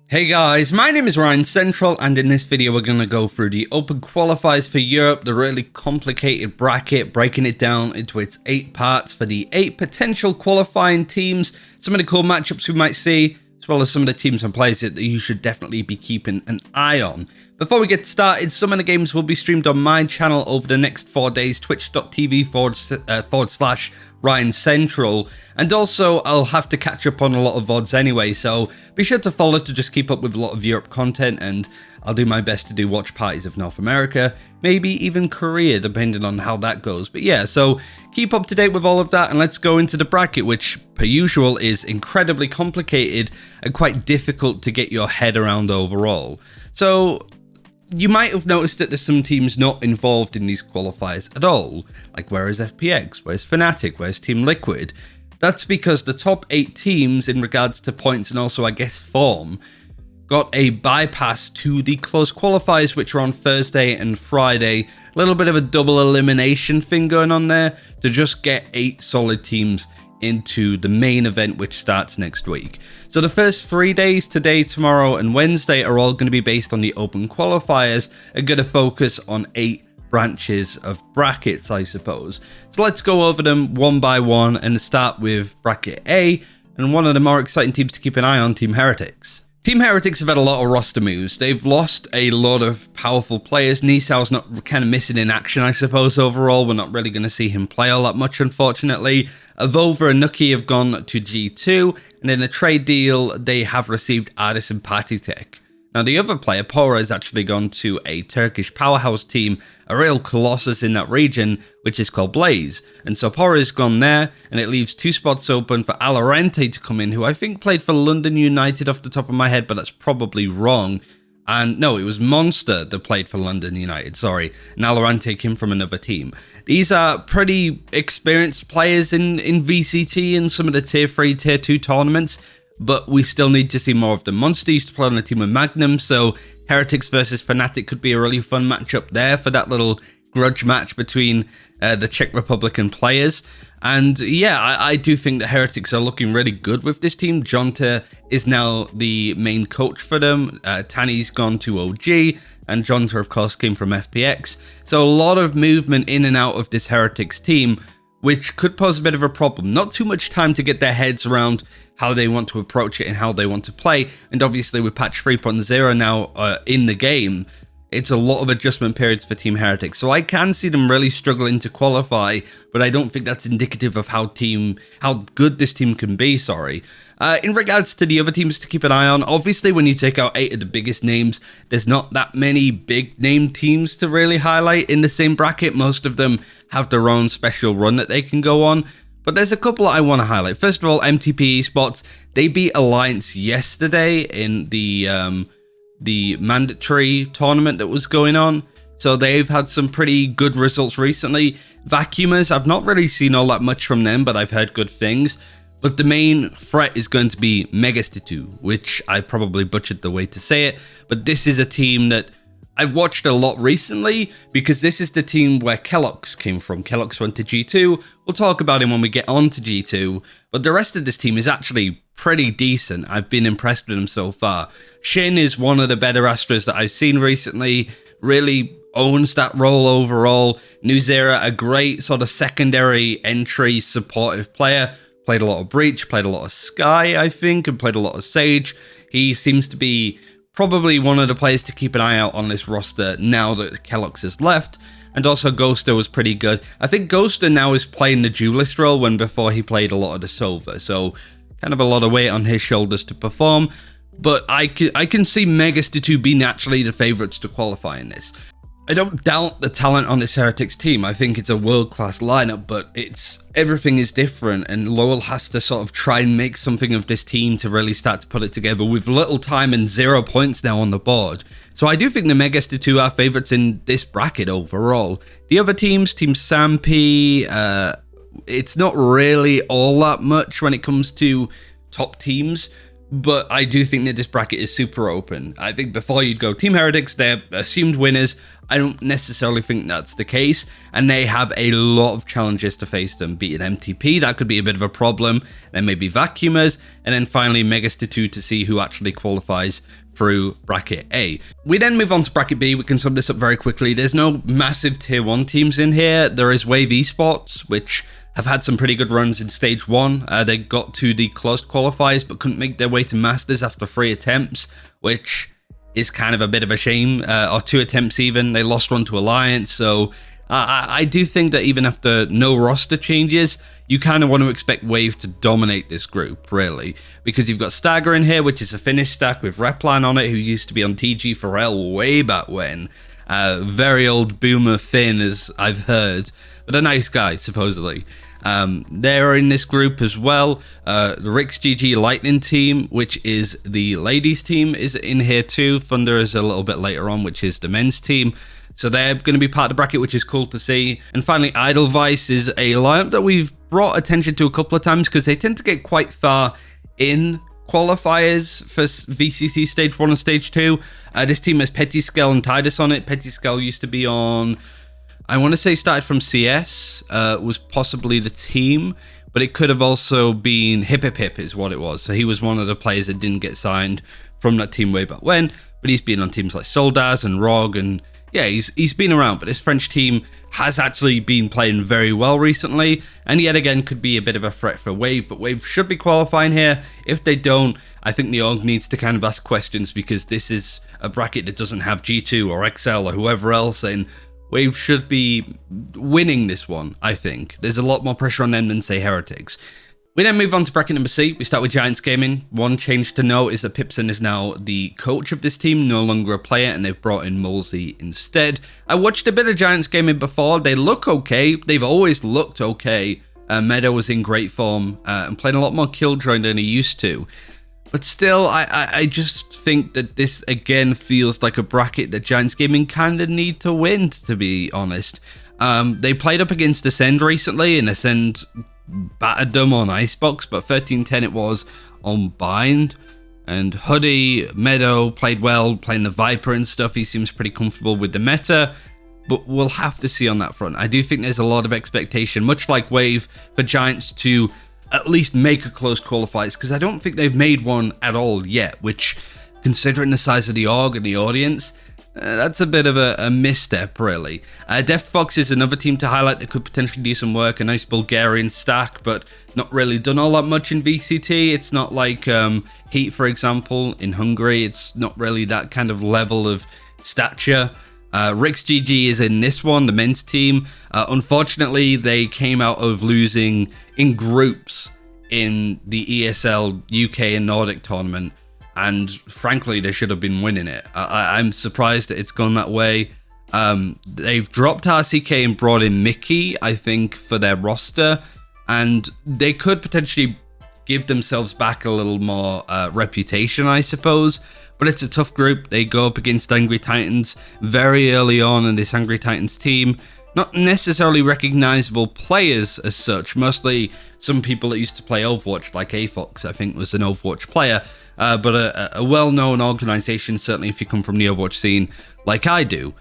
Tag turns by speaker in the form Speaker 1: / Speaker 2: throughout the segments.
Speaker 1: Hey guys, my name is RyanCentral, and in this video we're going to go through the open qualifiers for Europe, the really complicated bracket, breaking it down into its 8 parts for the 8 potential qualifying teams, some of the cool matchups we might see, as well as some of the teams and players that you should definitely be keeping an eye on. Before we get started, some of the games will be streamed on my channel over the next 4 days, twitch.tv/RyanCentral, and also I'll have to catch up on a lot of VODs anyway, so be sure to follow to just keep up with a lot of Europe content, and I'll do my best to do watch parties of North America, maybe even Korea, depending on how that goes. But yeah, so keep up to date with all of that, and let's go into the bracket, which per usual is incredibly complicated and quite difficult to get your head around overall. So you might have noticed that there's some teams not involved in these qualifiers at all, like where is FPX, where's Fnatic, where's Team Liquid. That's because the top 8 teams in regards to points and also I guess form got a bypass to the close qualifiers, which are on Thursday and Friday. A little bit of a double elimination thing going on there to just get 8 solid teams into the main event, which starts next week. So the first 3 days, today, tomorrow and Wednesday, are all going to be based on the open qualifiers and going to focus on 8 branches of brackets, I suppose. So let's go over them one by one and start with bracket A, and one of the more exciting teams to keep an eye on, Team Heretics. Team Heretics have had a lot of roster moves. They've lost a lot of powerful players. Nisau's not kind of missing in action, I suppose, overall. We're not really going to see him play all that much, unfortunately. Avova and Nuki have gone to G2, and in a trade deal, they have received Ardis and Patitek. Now, the other player, Pora, has actually gone to a Turkish powerhouse team, a real colossus in that region, which is called Blaze. And so Pora has gone there, and it leaves 2 spots open for VALORANT to come in, who I think played for London United off the top of my head, but that's probably wrong. And no, it was Monster that played for London United, sorry. And VALORANT came from another team. These are pretty experienced players in VCT and some of the tier 3, tier 2 tournaments, but we still need to see more of them. Monster used to play on a team with Magnum, so Heretics versus Fnatic could be a really fun matchup there for that little grudge match between the Czech Republican players. And yeah, I do think that Heretics are looking really good with this team. Jonta is now the main coach for them. Tanny's gone to OG, and Jonta, of course, came from FPX. So a lot of movement in and out of this Heretics team, which could pose a bit of a problem. Not too much time to get their heads around how they want to approach it and how they want to play. And obviously with patch 3.0 now in the game, it's a lot of adjustment periods for Team Heretics. So I can see them really struggling to qualify, but I don't think that's indicative of how good this team can be, sorry. In regards to the other teams to keep an eye on, obviously when you take out 8 of the biggest names, there's not that many big name teams to really highlight in the same bracket. Most of them have their own special run that they can go on. But there's a couple I want to highlight. First of all, MTP Esports, they beat Alliance yesterday in the mandatory tournament that was going on. So they've had some pretty good results recently. Vacuumers, I've not really seen all that much from them, but I've heard good things. But the main threat is going to be Megastitu, which I probably butchered the way to say it. But this is a team that I've watched a lot recently, because this is the team where Kellogg's came from. Kellogg's went to G2. We'll talk about him when we get on to G2. But the rest of this team is actually pretty decent. I've been impressed with them so far. Shin is one of the better Astras that I've seen recently. Really owns that role overall. Nuzera, a great sort of secondary entry supportive player. Played a lot of Breach, played a lot of Sky, I think, and played a lot of Sage. He seems to be probably one of the players to keep an eye out on this roster now that Kellogg's has left. And also Ghoster was pretty good. I think Ghoster now is playing the duelist role, when before he played a lot of the Sova. So kind of a lot of weight on his shoulders to perform. But I can see Megastitu be naturally the favourites to qualify in this. I don't doubt the talent on this Heretics team. I think it's a world-class lineup, but everything is different, and Lowell has to sort of try and make something of this team to really start to put it together with little time and 0 points now on the board. So I do think the Megastitu are favourites in this bracket overall. The other teams, Team Sampi, it's not really all that much when it comes to top teams. but I do think that this bracket is super open. I think before you'd go Team Heretics, they're assumed winners. I don't necessarily think that's the case, and they have a lot of challenges to face them. Beating MTP, that could be a bit of a problem. Then maybe Vacuumers, and then finally Megastar 2 to see who actually qualifies through bracket A. We then move on to bracket B. We can sum this up very quickly. There's no massive tier 1 teams in here. There is Wave Esports, which have had some pretty good runs in stage 1. They got to the closed qualifiers but couldn't make their way to Masters after 3 attempts, which is kind of a bit of a shame, or 2 attempts even. They lost one to Alliance, so I do think that even after no roster changes, you kind of want to expect Wave to dominate this group, really, because you've got Stagger in here, which is a Finnish stack with Replan on it, who used to be on TG for L way back when. Very old boomer Finn, as I've heard, but a nice guy, supposedly. They're in this group as well. The Rix GG Lightning team, which is the ladies team, is in here too. Thunder is a little bit later on, which is the men's team. So they're going to be part of the bracket, which is cool to see. And finally, Edelweiss is a lineup that we've brought attention to a couple of times because they tend to get quite far in qualifiers for VCT Stage 1 and Stage 2. This team has Pettiskel and Tidus on it. Pettiskel used to be on, I want to say started from CS, was possibly the team, but it could have also been Hip Hip Hip is what it was. So he was one of the players that didn't get signed from that team way back when, but he's been on teams like Soldaz and ROG, and yeah, he's been around, but this French team has actually been playing very well recently, and yet again could be a bit of a threat for Wave, but Wave should be qualifying here. If they don't, I think the org needs to kind of ask questions, because this is a bracket that doesn't have G2 or XL or whoever else, and Wave should be winning this one, I think. There's a lot more pressure on them than, say, Heretics. We then move on to bracket number C. We start with Giants Gaming. One change to note is that Pipson is now the coach of this team, no longer a player, and they've brought in Molesey instead. I watched a bit of Giants Gaming before. They look okay. They've always looked okay. Meadow was in great form and playing a lot more Killjoy than he used to. But still, I just think that this, again, feels like a bracket that Giants Gaming kind of need to win, to be honest. They played up against Ascend recently, and Ascend battered them on Icebox, but 13-10 it was on Bind. And Hoodie, Meadow played well, playing the Viper and stuff. He seems pretty comfortable with the meta, but we'll have to see on that front. I do think there's a lot of expectation, much like Wave, for Giants to at least make a close qualifiers, because I don't think they've made one at all yet, which, considering the size of the org and the audience, that's a bit of a misstep, really. Deft Fox is another team to highlight that could potentially do some work. A nice Bulgarian stack, but not really done all that much in VCT. It's not like Heat, for example, in Hungary. It's not really that kind of level of stature. Rix GG is in this one, the men's team. Unfortunately, they came out of losing in groups in the ESL UK and Nordic tournament. And frankly, they should have been winning it. I'm surprised that it's gone that way. They've dropped RCK and brought in Mickey, I think, for their roster. And they could potentially give themselves back a little more reputation, I suppose. But it's a tough group. They go up against Angry Titans very early on in this Angry Titans team. Not necessarily recognizable players as such. Mostly some people that used to play Overwatch, like AFox, I think, was an Overwatch player. But a well-known organization, certainly if you come from the Overwatch scene, like I do.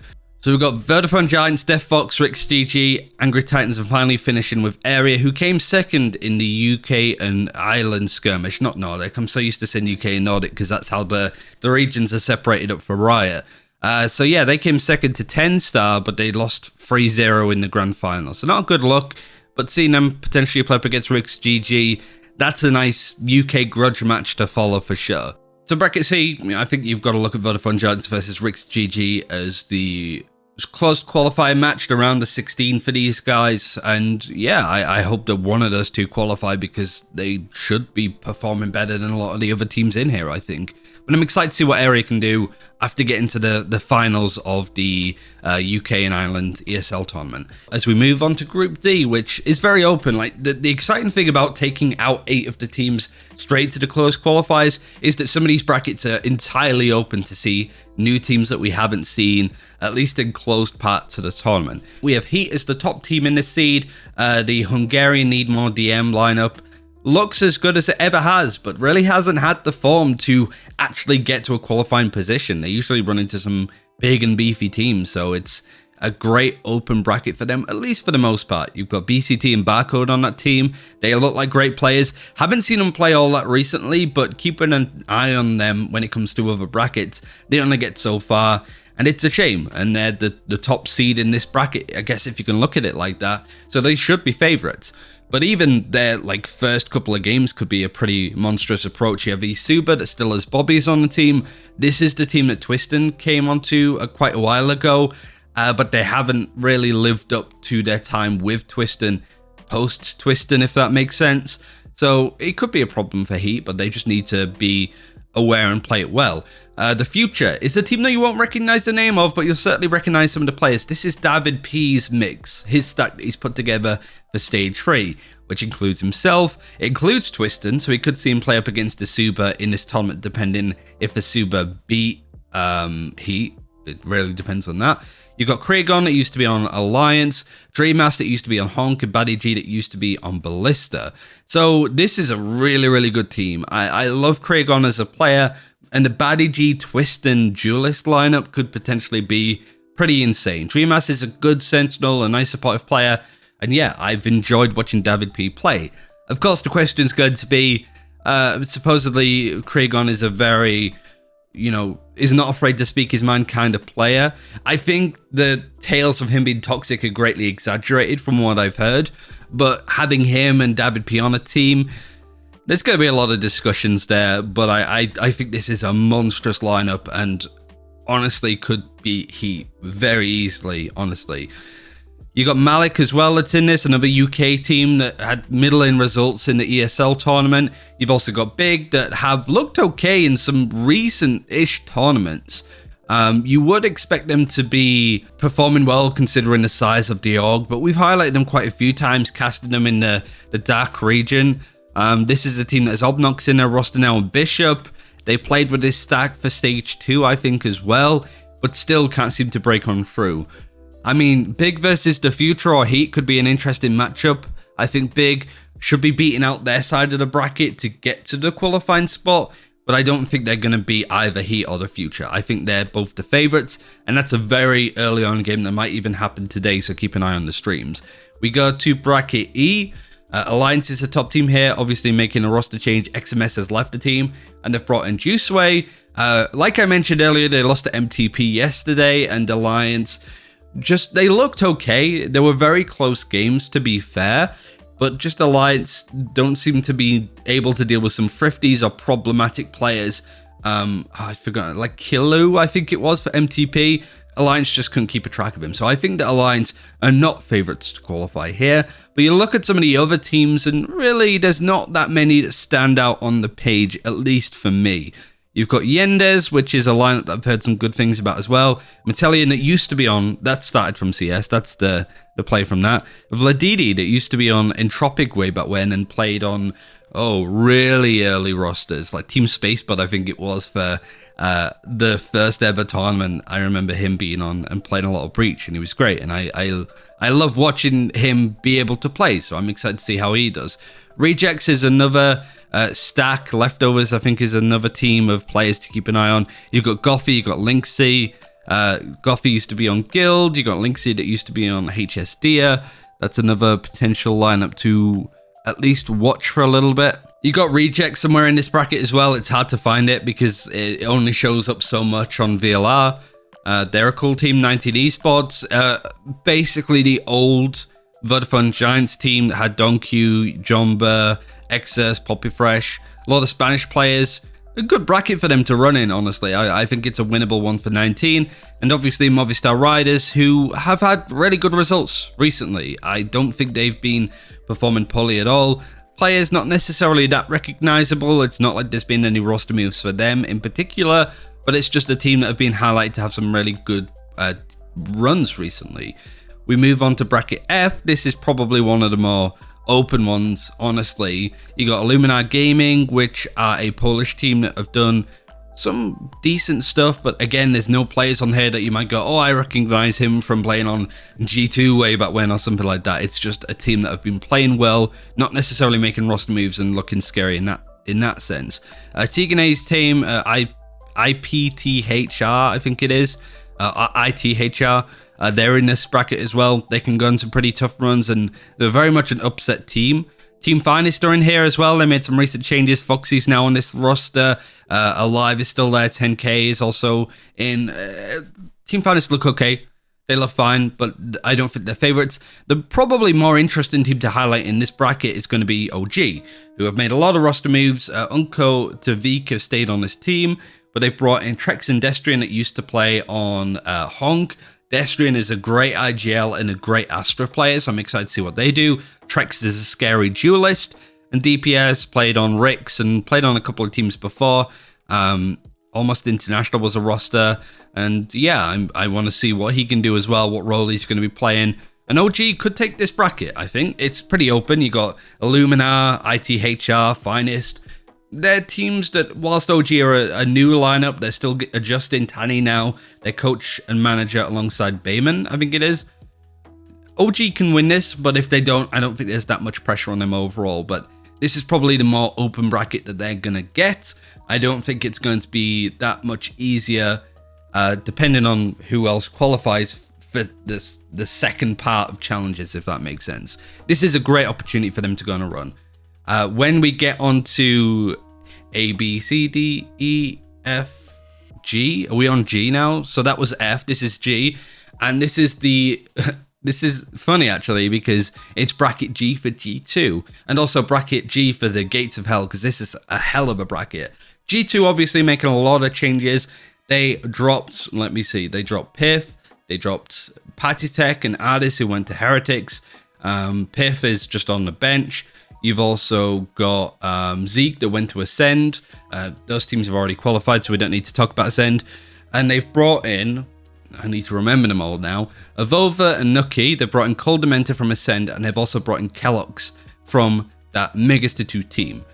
Speaker 1: So we've got Vodafone Giants, Def Fox, Rix GG, Angry Titans, and finally finishing with Area, who came second in the UK and Ireland skirmish, not Nordic. I'm so used to saying UK and Nordic because that's how the regions are separated up for Riot. So yeah, they came second to 10-star, but they lost 3-0 in the grand final. So not a good look, but seeing them potentially play up against Rix GG, that's a nice UK grudge match to follow for sure. So bracket C, I think you've got to look at Vodafone Giants versus Rix GG as the close qualifier matched around the 16 for these guys. And yeah, I hope that one of those two qualify, because they should be performing better than a lot of the other teams in here, I think. But I'm excited to see what Area can do after getting to the finals of the UK and Ireland ESL tournament. As we move on to Group D, which is very open. Like the exciting thing about taking out 8 of the teams straight to the close qualifiers is that some of these brackets are entirely open to see new teams that we haven't seen, at least in closed parts of the tournament. We have Heat as the top team in this seed. The Hungarian Need More DM lineup looks as good as it ever has, but really hasn't had the form to actually get to a qualifying position. They usually run into some big and beefy teams, so it's a great open bracket for them, at least for the most part. You've got VCT and Barcode on that team. They look like great players. Haven't seen them play all that recently, but keeping an eye on them when it comes to other brackets. They only get so far, and it's a shame. And they're the top seed in this bracket, I guess, if you can look at it like that. So they should be favorites. But even their first couple of games could be a pretty monstrous approach. You have Isuba that still has Bobbies on the team. This is the team that Twiston came onto quite a while ago, but they haven't really lived up to their time with Twiston, post Twiston, if that makes sense. So it could be a problem for Heat, but they just need to be aware and play it well. The Future is a team that you won't recognize the name of, but you'll certainly recognize some of the players. This is David P's mix, his stack that he's put together for Stage 3, which includes himself. It includes Twiston, so we could see him play up against Isuba in this tournament, depending if Isuba beat Heat. It really depends on that. You've got Kragon that used to be on Alliance, Dreammaster that used to be on Honk, and Baddie G that used to be on Ballista. So this is a really, really good team. I love Kragon as a player, and the Baddie G Twiston duelist lineup could potentially be pretty insane. Dreammaster is a good Sentinel, a nice supportive player, and yeah, I've enjoyed watching David P play. Of course, the question's going to be, supposedly Kragon is a very, is not afraid to speak his mind kind of player. I think the tales of him being toxic are greatly exaggerated from what I've heard, but having him and David P on a team, there's going to be a lot of discussions there, but I think this is a monstrous lineup and honestly could beat Heat very easily, honestly. You got Malik as well that's in this, another UK team that had middling results in the ESL tournament. You've also got Big that have looked okay in some recent-ish tournaments. You would expect them to be performing well considering the size of the org, but we've highlighted them quite a few times, casting them in the dark region. This is a team that has Obnox in their roster now and Bishop. They played with this stack for Stage 2, I think, as well, but still can't seem to break on through. I mean, Big versus the Future or Heat could be an interesting matchup. I think Big should be beating out their side of the bracket to get to the qualifying spot, but I don't think they're going to beat either Heat or the Future. I think they're both the favorites, and that's a very early on game that might even happen today, so keep an eye on the streams. We go to bracket E. Alliance is the top team here, obviously making a roster change. XMS has left the team, and they've brought in Juiceway. Like I mentioned earlier, they lost to MTP yesterday, and Alliance, they looked okay. There were very close games, to be fair, but just Alliance don't seem to be able to deal with some thrifties or problematic players. I forgot, like Killu, I think it was, for MTP. Alliance just couldn't keep a track of him. So I think that Alliance are not favorites to qualify here. But you look at some of the other teams, and really there's not that many that stand out on the page, at least for me. You've got Yendes, which is a lineup that I've heard some good things about as well. Metellion that used to be on, that started from CS, that's the play from that. Vladidi that used to be on Entropic way back when and played on, really early rosters, like Team Spacebot I think it was for the first ever tournament. I remember him being on and playing a lot of Breach, and he was great, and I love watching him be able to play, so I'm excited to see how he does. Rejects is another stack. Leftovers, I think, is another team of players to keep an eye on. You've got Goffy, you've got Linksy. Goffy used to be on Guild. You've got Linksy that used to be on HSD. That's another potential lineup to at least watch for a little bit. You got Reject somewhere in this bracket as well. It's hard to find it because it only shows up so much on VLR. They're a cool team, 19 Esports. Basically the old Vodafone Giants team that had Don Q, Jomba, Exus, Poppy Fresh, a lot of Spanish players. A good bracket for them to run in, honestly. I think it's a winnable one for 19. And obviously Movistar Riders, who have had really good results recently. I don't think they've been performing poorly at all. Players not necessarily that recognizable. It's not like there's been any roster moves for them in particular, but it's just a team that have been highlighted to have some really good runs recently. We move on to bracket F. This is probably one of the more open ones, honestly. You got Illuminar Gaming, which are a Polish team that have done some decent stuff, but again, there's no players on here that you might go, oh, I recognize him from playing on G2 way back when or something like that. It's just a team that have been playing well, not necessarily making roster moves and looking scary in that sense. Tigane's team, IPTHR, I think it is, ITHR, they're in this bracket as well. They can go on some pretty tough runs, and they're very much an upset team. Team Finest are in here as well. They made some recent changes. Foxy's now on this roster. Alive is still there. 10K is also in. Team Finest look okay. They look fine, but I don't think they're favorites. The probably more interesting team to highlight in this bracket is going to be OG, who have made a lot of roster moves. Unco to Veek have stayed on this team, but they've brought in Trex and Destrian that used to play on Honk. Destrian is a great IGL and a great Astra player, so I'm excited to see what they do. Trex is a scary duelist, and DPS played on Rix and played on a couple of teams before. Almost International was a roster, and yeah, I want to see what he can do as well, what role he's going to be playing. And OG could take this bracket, I think. It's pretty open. You got Illumina, ITHR, Finest. They're teams that, whilst OG are a new lineup, they're still adjusting. Tani now, their coach and manager alongside Bayman, I think it is. OG can win this, but if they don't, I don't think there's that much pressure on them overall. But this is probably the more open bracket that they're going to get. I don't think it's going to be that much easier, depending on who else qualifies for the second part of challenges, if that makes sense. This is a great opportunity for them to go on a run. When we get onto A, B, C, D, E, F, G, are we on G now? So that was F, this is G, and this is the... This is funny, actually, because it's bracket G for G2, and also bracket G for the Gates of Hell, because this is a hell of a bracket. G2 obviously making a lot of changes. They dropped, let me see, they dropped Piff, they dropped Patitech and Ardis, who went to Heretics. Piff is just on the bench. You've also got Zeke that went to Ascend. Those teams have already qualified, so we don't need to talk about Ascend. And they've brought in... I need to remember them all now. Avova and Nuki, they've brought in Cold Dementor from Ascend, and they've also brought in Kellogg's from that Megaster 2 team.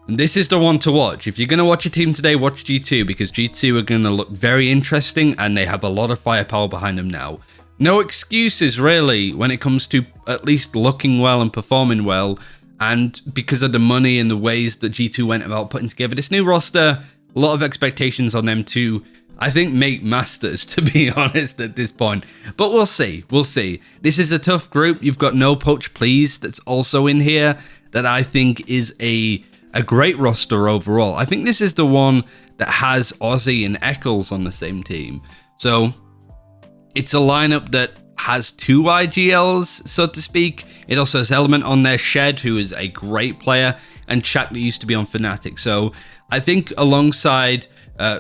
Speaker 1: And this is the one to watch. If you're going to watch a team today, watch G2, because G2 are going to look very interesting, and they have a lot of firepower behind them now. No excuses, really, when it comes to at least looking well and performing well, and because of the money and the ways that G2 went about putting together this new roster, a lot of expectations on them to... I think make masters, to be honest, at this point. But we'll see. We'll see. This is a tough group. You've got No Poach Please that's also in here that I think is a great roster overall. I think this is the one that has Ozzy and Eccles on the same team. So it's a lineup that has two IGLs, so to speak. It also has Element on there, Shed, who is a great player, and Chak that used to be on Fnatic. So I think alongside...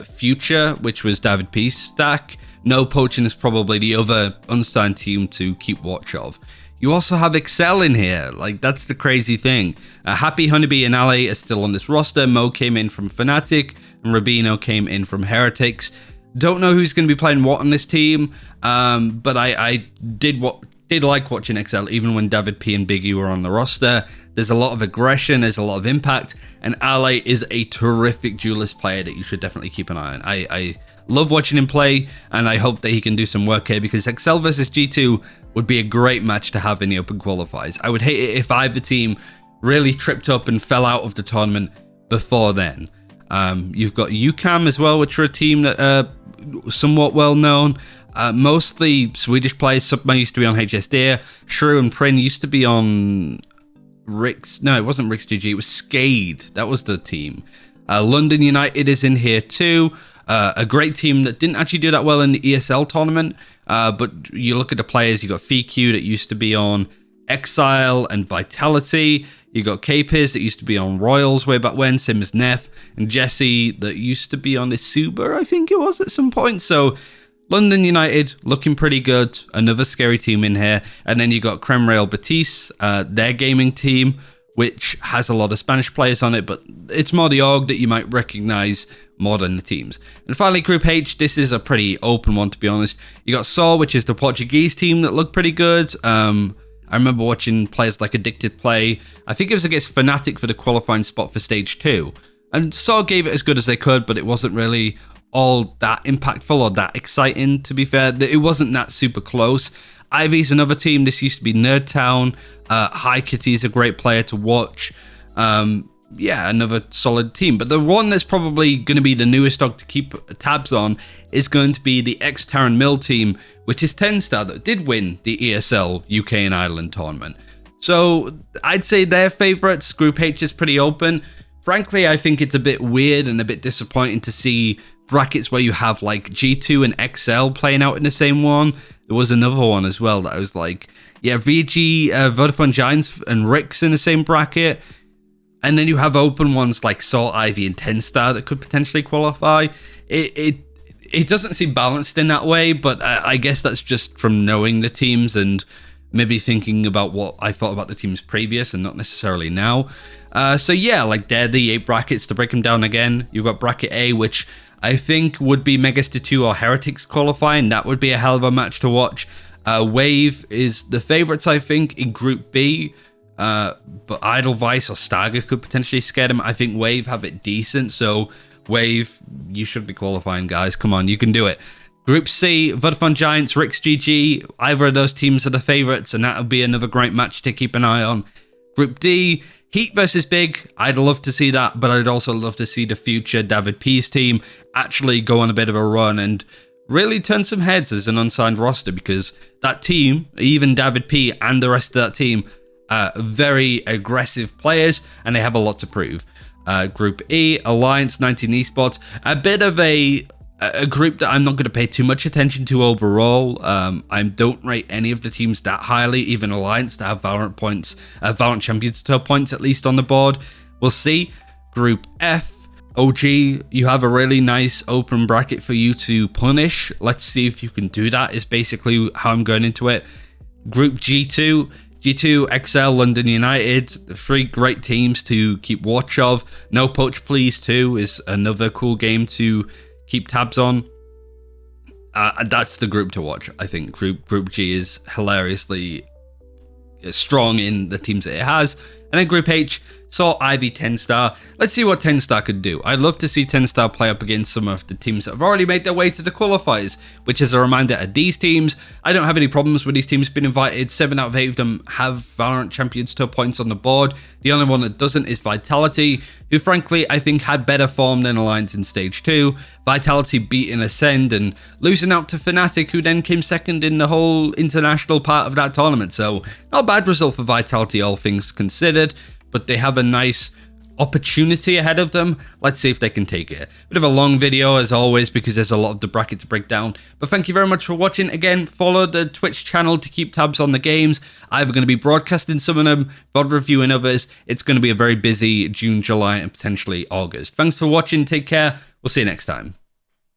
Speaker 1: Future, which was David Peace stack, No Poaching is probably the other unsigned team to keep watch of. You also have Excel in here, like that's the crazy thing. Happy, Honeybee and Ali are still on this roster. Mo came in from Fnatic and Rabino came in from Heretics. Don't know who's going to be playing what on this team, but I did like watching Excel even when David P and Biggie were on the roster. There's a lot of aggression, there's a lot of impact, and Ale is a terrific duelist player that you should definitely keep an eye on. I love watching him play, and I hope that he can do some work here, because Excel versus G2 would be a great match to have in the Open Qualifiers. I would hate it if either team really tripped up and fell out of the tournament before then. You've got UCAM as well, which are a team that are somewhat well known. Mostly Swedish players. Subma used to be on HSD. Shrew and Prin used to be on Rix. No, it wasn't Rix GG. It was Skade. That was the team. London United is in here too. A great team that didn't actually do that well in the ESL tournament. But you look at the players. You got FQ that used to be on Exile and Vitality. You got K-Piz that used to be on Royals way back when. Same as Neff. And Jesse that used to be on Isuba, I think it was at some point. So... London United looking pretty good. Another scary team in here. And then you got Creme Real Betis, their gaming team, which has a lot of Spanish players on it, but it's more the org that you might recognize more than the teams. And finally, Group H, this is a pretty open one, to be honest. You got Saw, which is the Portuguese team that looked pretty good. I remember watching players like Addicted play. I think it was against Fnatic for the qualifying spot for Stage 2. and sort of gave it as good as they could, but it wasn't really all that impactful or that exciting, to be fair. It wasn't that super close. Ivy's another team. This used to be Nerd Town. Hi Kitty's a great player to watch. Yeah, another solid team. But the one that's probably going to be the newest dog to keep tabs on is going to be the ex-Taran Mill team, which is 10-star, that did win the ESL UK and Ireland tournament. So I'd say they're favourites. Group H is pretty open. Frankly, I think it's a bit weird and a bit disappointing to see brackets where you have like G2 and XL playing out in the same one. There was another one as well that I was like, yeah, VG, Vodafone Giants and Ricks in the same bracket. And then you have open ones like Salt, Ivy, and 10-star that could potentially qualify. It doesn't seem balanced in that way, but I guess that's just from knowing the teams and maybe thinking about what I thought about the teams previous and not necessarily now. So yeah, like they're the 8 brackets. To break them down again, you've got bracket A, which I think would be Megastar 2 or Heretics qualifying. That would be a hell of a match to watch. Wave is the favourites, I think, in Group B. But Edelweiss or Stagger could potentially scare them. I think Wave have it decent, so Wave, you should be qualifying, guys. Come on, you can do it. Group C, Vodafone Giants, Ricks GG. Either of those teams are the favourites, and that'll be another great match to keep an eye on. Group D, Heat versus Big. I'd love to see that, but I'd also love to see the future David P's team actually go on a bit of a run and really turn some heads as an unsigned roster, because that team, even David P and the rest of that team, very aggressive players, and they have a lot to prove. Group E, Alliance, 19 Esports, a bit of a group that I'm not going to pay too much attention to overall. I don't rate any of the teams that highly, even Alliance, to have Valorant points, Valorant Champions Tour points at least on the board. We'll see. Group F, OG, you have a really nice open bracket for you to punish. Let's see if you can do that, is basically how I'm going into it. Group G2, XL, London United, 3 great teams to keep watch of. No Poach Please 2 is another cool game to keep tabs on. That's the group to watch, I think. Group G is hilariously strong in the teams that it has. And then Group H, saw Ivy 10-star. Let's see what 10-star could do. I'd love to see 10-star play up against some of the teams that have already made their way to the qualifiers, which is a reminder at these teams. I don't have any problems with these teams being invited. 7 out of 8 of them have Valorant Champions Tour points on the board. The only one that doesn't is Vitality, who frankly I think had better form than Alliance in Stage 2. Vitality beating Ascend and losing out to Fnatic, who then came second in the whole international part of that tournament. So not a bad result for Vitality, all things considered, but they have a nice opportunity ahead of them. Let's see if they can take it. Bit of a long video as always, because there's a lot of the bracket to break down, but thank you very much for watching. Again, follow the Twitch channel to keep tabs on the games. I'm going to be broadcasting some of them, VOD reviewing others. It's going to be a very busy June, July, and potentially August. Thanks for watching. Take care. We'll see you next time.